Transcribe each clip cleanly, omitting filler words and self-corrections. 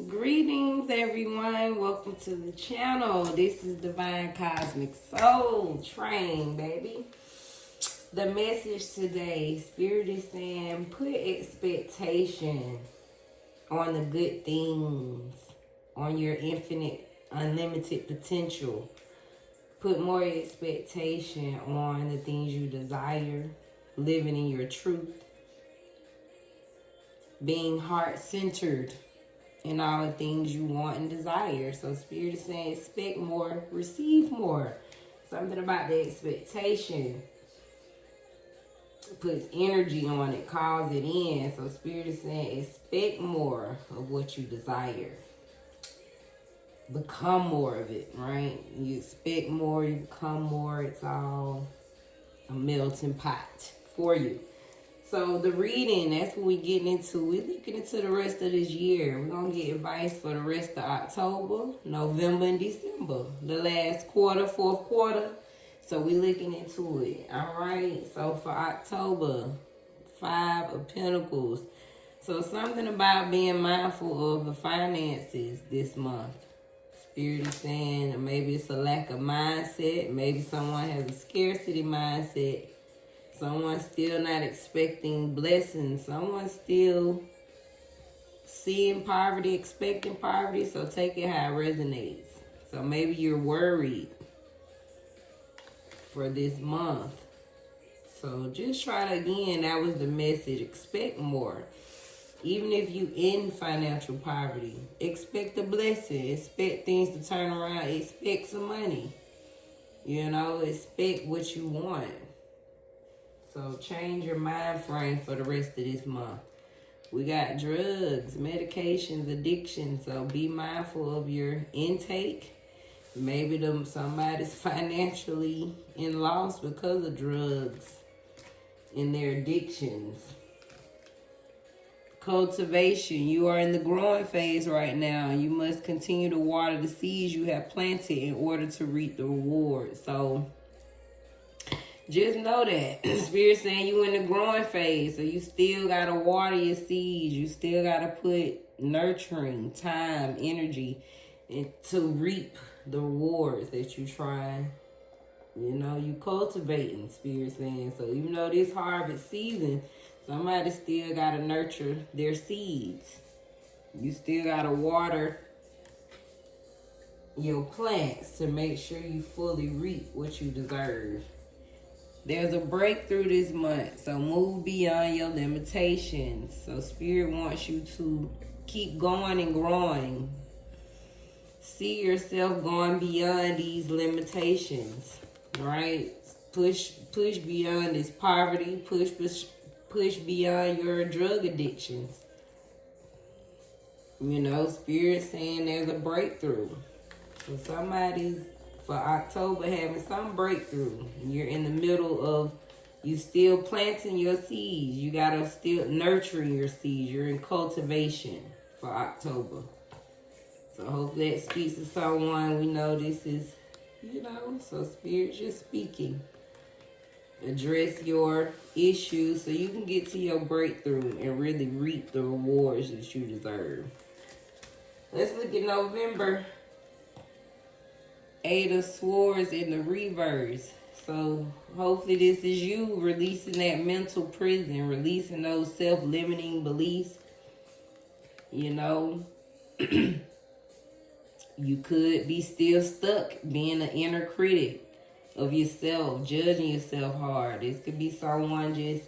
Greetings, everyone. Welcome to the channel. This is Divine Cosmic Soul Train, baby. The message today, Spirit is saying, put expectation on the good things, on your infinite, unlimited potential. Put more expectation on the things you desire, living in your truth, being heart-centered in all the things you want and desire. So Spirit is saying, expect more, receive more. Something about the expectation puts energy on it, calls it in. So Spirit is saying, expect more of what you desire. Become more of it, right? You expect more, you become more. It's all a melting pot for you. So the reading, that's what we're getting into. We're looking into the rest of this year. We're going to get advice for the rest of October, November, and December. The last quarter, fourth quarter. So we're looking into it. All right. So for October, 5 of Pentacles. So something about being mindful of the finances this month. Spirit is saying maybe it's a lack of mindset. Maybe someone has a scarcity mindset. Someone's still not expecting blessings. Someone's still seeing poverty, expecting poverty. So take it how it resonates. So maybe you're worried for this month. So just try it again. That was the message. Expect more. Even if you in financial poverty, expect a blessing. Expect things to turn around. Expect some money. Expect what you want. So change your mind frame for the rest of this month. We got drugs, medications, addiction. So be mindful of your intake. Maybe somebody's financially in loss because of drugs and their addictions. Cultivation. You are in the growing phase right now. You must continue to water the seeds you have planted in order to reap the reward. So just know that Spirit saying you in the growing phase, so you still gotta water your seeds. You still gotta put nurturing time, energy, to reap the rewards that you try. You cultivating. Spirit saying, so even though this harvest season, somebody still gotta nurture their seeds. You still gotta water your plants to make sure you fully reap what you deserve. There's a breakthrough this month, so move beyond your limitations. So Spirit wants you to keep going and growing. See yourself going beyond these limitations, right? Push beyond this poverty. Push beyond your drug addictions. Spirit saying there's a breakthrough. So somebody's for October having some breakthrough. You're in the middle of, you still planting your seeds. You gotta still nurturing your seeds. You're in cultivation for October. So hopefully that speaks to someone. We know this is, so Spirit just speaking. Address your issues so you can get to your breakthrough and really reap the rewards that you deserve. Let's look at November. 8 of Swords in the reverse. So hopefully this is you releasing that mental prison, releasing those self-limiting beliefs. You could be still stuck being an inner critic of yourself, judging yourself hard. This could be someone just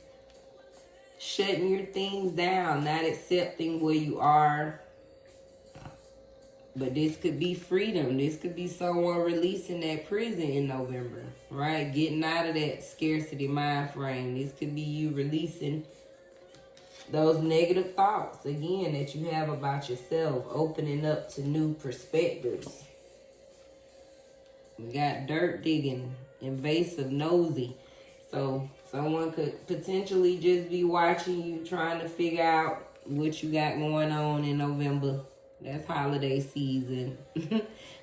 shutting your things down, not accepting where you are. But this could be freedom. This could be someone releasing that prison in November, right? Getting out of that scarcity mind frame. This could be you releasing those negative thoughts, again, that you have about yourself, opening up to new perspectives. We got dirt digging, invasive, nosy. So someone could potentially just be watching you, trying to figure out what you got going on in November. That's holiday season.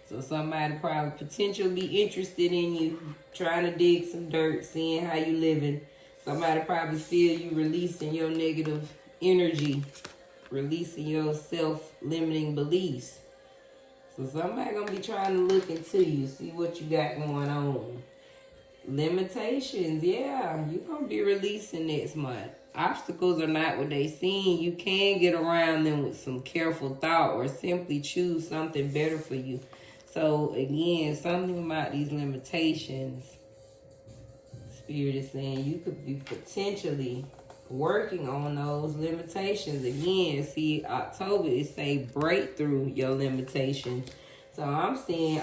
So somebody probably potentially be interested in you, trying to dig some dirt, seeing how you living. Somebody probably feel you releasing your negative energy releasing your self-limiting beliefs. So somebody gonna be trying to look into you, see what you got going on. Limitations, yeah, you gonna be releasing next month. Obstacles are not what they seem. You can get around them with some careful thought or simply choose something better for you. So again, something about these limitations, Spirit is saying you could be potentially working on those limitations. Again, see, October is say breakthrough your limitations. So I'm seeing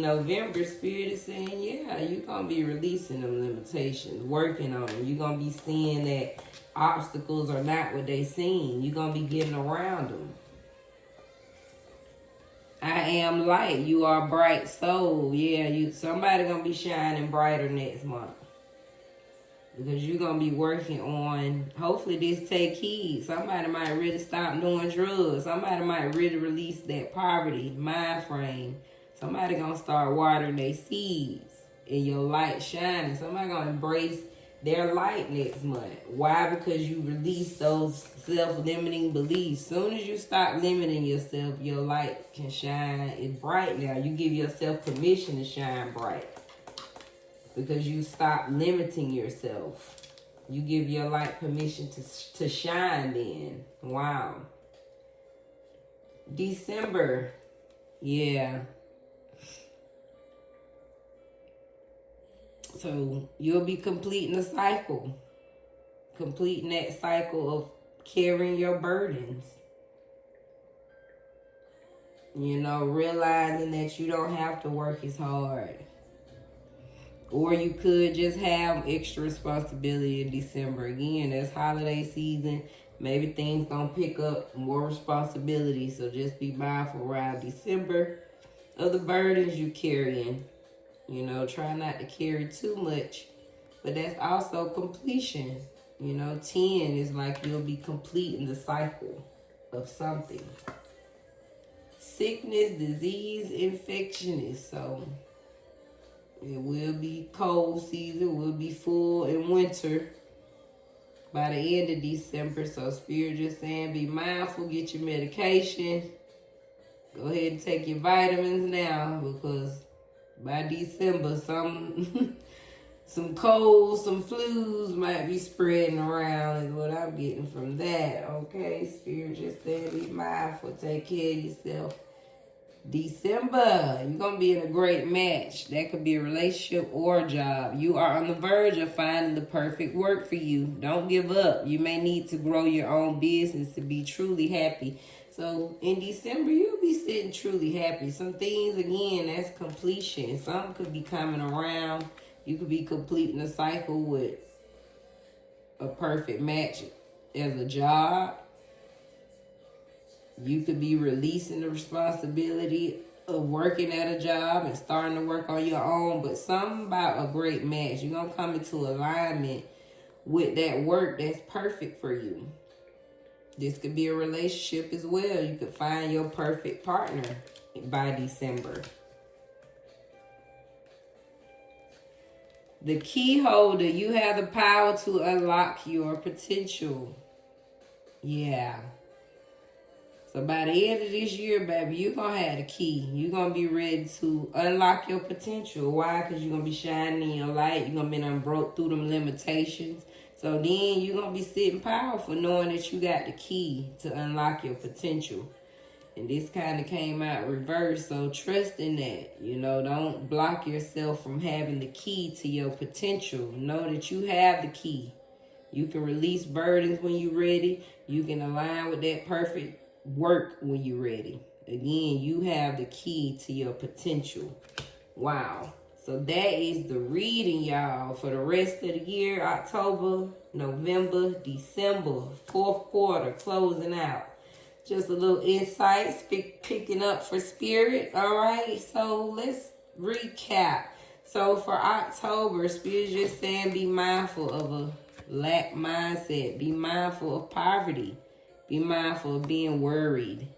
November, Spirit is saying, yeah, you're going to be releasing them limitations, working on them. You're going to be seeing that obstacles are not what they seem. You're going to be getting around them. I am light. You are bright soul. Yeah, somebody going to be shining brighter next month. Because you're going to be working on, hopefully this take heed. Somebody might really stop doing drugs. Somebody might really release that poverty mind frame. Somebody going to start watering their seeds and your light shining. Somebody going to embrace their light next month. Why? Because you release those self-limiting beliefs. Soon as you stop limiting yourself, your light can shine. It's bright now. You give yourself permission to shine bright. Because you stop limiting yourself. You give your light permission to shine then. Wow. December. Yeah. So you'll be completing the cycle. Completing that cycle of carrying your burdens. Realizing that you don't have to work as hard. Or you could just have extra responsibility in December. Again, that's holiday season. Maybe things gonna pick up more responsibility. So just be mindful around December of the burdens you carrying. Try not to carry too much. But that's also completion. 10 is like you'll be completing the cycle of something. Sickness, disease, infection. So it will be cold season, will be full in winter by the end of December. So Spirit just saying be mindful, get your medication. Go ahead and take your vitamins now because by December some colds, some flus might be spreading around is what I'm getting from that. Okay, Spirit just saying be mindful, take care of yourself. December, you're going to be in a great match. That could be a relationship or a job. You are on the verge of finding the perfect work for you. Don't give up. You may need to grow your own business to be truly happy. So in December, you'll be sitting truly happy. Some things, again, that's completion. Some could be coming around. You could be completing a cycle with a perfect match as a job. You could be releasing the responsibility of working at a job and starting to work on your own. But something about a great match. You're going to come into alignment with that work that's perfect for you. This could be a relationship as well. You could find your perfect partner by December. The key holder. You have the power to unlock your potential. Yeah. So by the end of this year, baby, you're going to have the key. You're going to be ready to unlock your potential. Why? Because you're going to be shining in your light. You're going to be done broke through them limitations. So then you're going to be sitting powerful knowing that you got the key to unlock your potential. And this kind of came out reverse. So trust in that. Don't block yourself from having the key to your potential. Know that you have the key. You can release burdens when you're ready. You can align with that perfect work when you're ready. Again, you have the key to your potential. Wow. So that is the reading, y'all, for the rest of the year. October, November, December, fourth quarter, closing out. Just a little insights picking up for Spirit. All right. So let's recap. So for October, Spirit just saying be mindful of a lack mindset. Be mindful of poverty. Be mindful of being worried.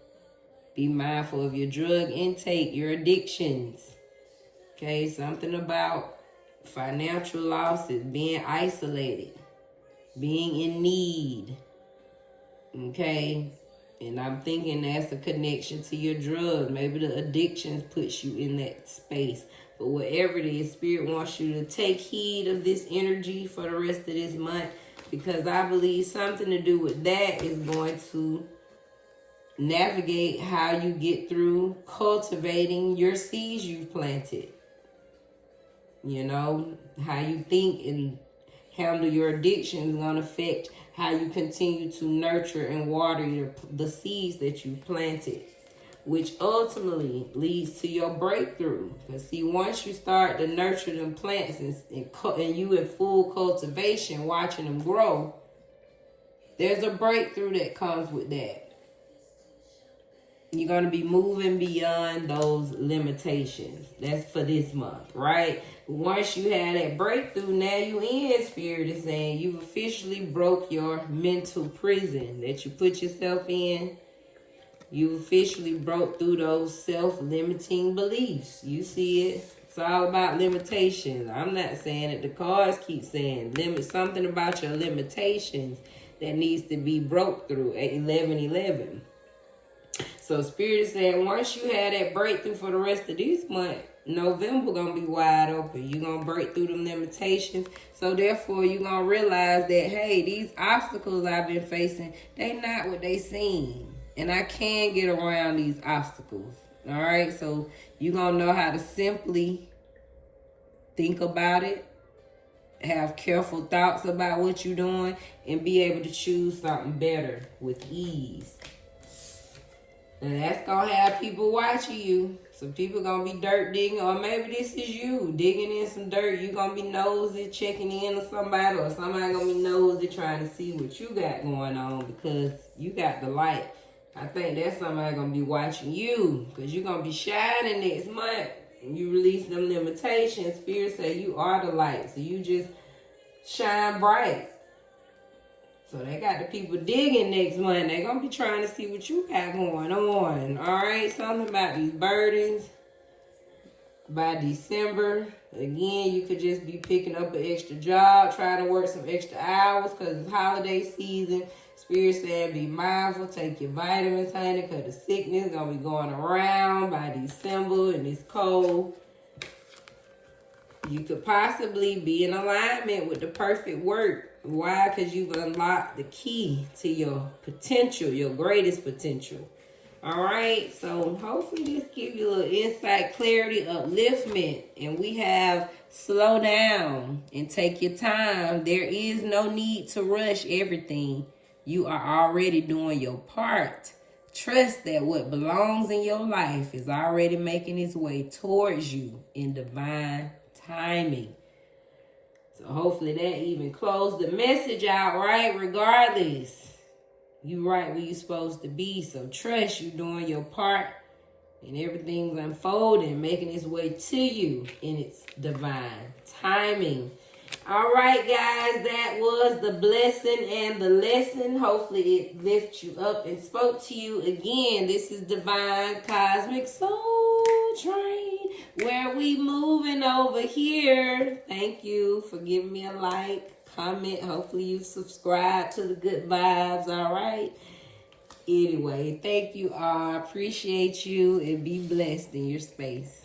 Be mindful of your drug intake, your addictions. Okay, something about financial losses, being isolated, being in need. Okay? And I'm thinking that's a connection to your drugs. Maybe the addictions puts you in that space. But whatever it is, Spirit wants you to take heed of this energy for the rest of this month, because I believe something to do with that is going to navigate how you get through cultivating your seeds you've planted. You know, how you think and handle your addiction is going to affect how you continue to nurture and water the seeds that you planted, which ultimately leads to your breakthrough. Because see, once you start to nurture them plants and you in full cultivation, watching them grow, there's a breakthrough that comes with that. You're going to be moving beyond those limitations. That's for this month, right? Once you have that breakthrough, now you in. Spirit is saying you've officially broke your mental prison that you put yourself in. You officially broke through those self-limiting beliefs. You see it. It's all about limitations. I'm not saying it. The cards keep saying something about your limitations that needs to be broke through at 11:11. So Spirit is saying once you have that breakthrough for the rest of this month, November going to be wide open. You're going to break through them limitations. So therefore, you're going to realize that, hey, these obstacles I've been facing, they not what they seem. And I can get around these obstacles. All right? So you're going to know how to simply think about it, have careful thoughts about what you're doing, and be able to choose something better with ease. And that's going to have people watching you. Some people going to be dirt digging, or maybe this is you digging in some dirt. You going to be nosy, checking in on somebody, or somebody going to be nosy trying to see what you got going on because you got the light. I think that's somebody going to be watching you because you're going to be shining next month. You release them limitations. Spirit say you are the light, so you just shine bright. So they got the people digging next month. They're going to be trying to see what you got going on. All right? Something about these burdens. By December, again, you could just be picking up an extra job, trying to work some extra hours because it's holiday season. Spirit said be mindful. Take your vitamins, honey, because the sickness is going to be going around by December and it's cold. You could possibly be in alignment with the perfect work. Why? Because you've unlocked the key to your potential, your greatest potential. All right? So hopefully this gives you a little insight, clarity, upliftment. And we have slow down and take your time. There is no need to rush everything. You are already doing your part. Trust that what belongs in your life is already making its way towards you in divine timing. So hopefully that even closed the message out, right? Regardless, you right where you're supposed to be. So trust you doing your part and everything's unfolding, making its way to you in its divine timing. All right, guys, that was the blessing and the lesson. Hopefully it lifted you up and spoke to you again. This is Divine Cosmic Soul Train, where we moving over here. Thank you for giving me a like, comment. Hopefully you subscribe to the good vibes, all right? Anyway, thank you all. I appreciate you and be blessed in your space.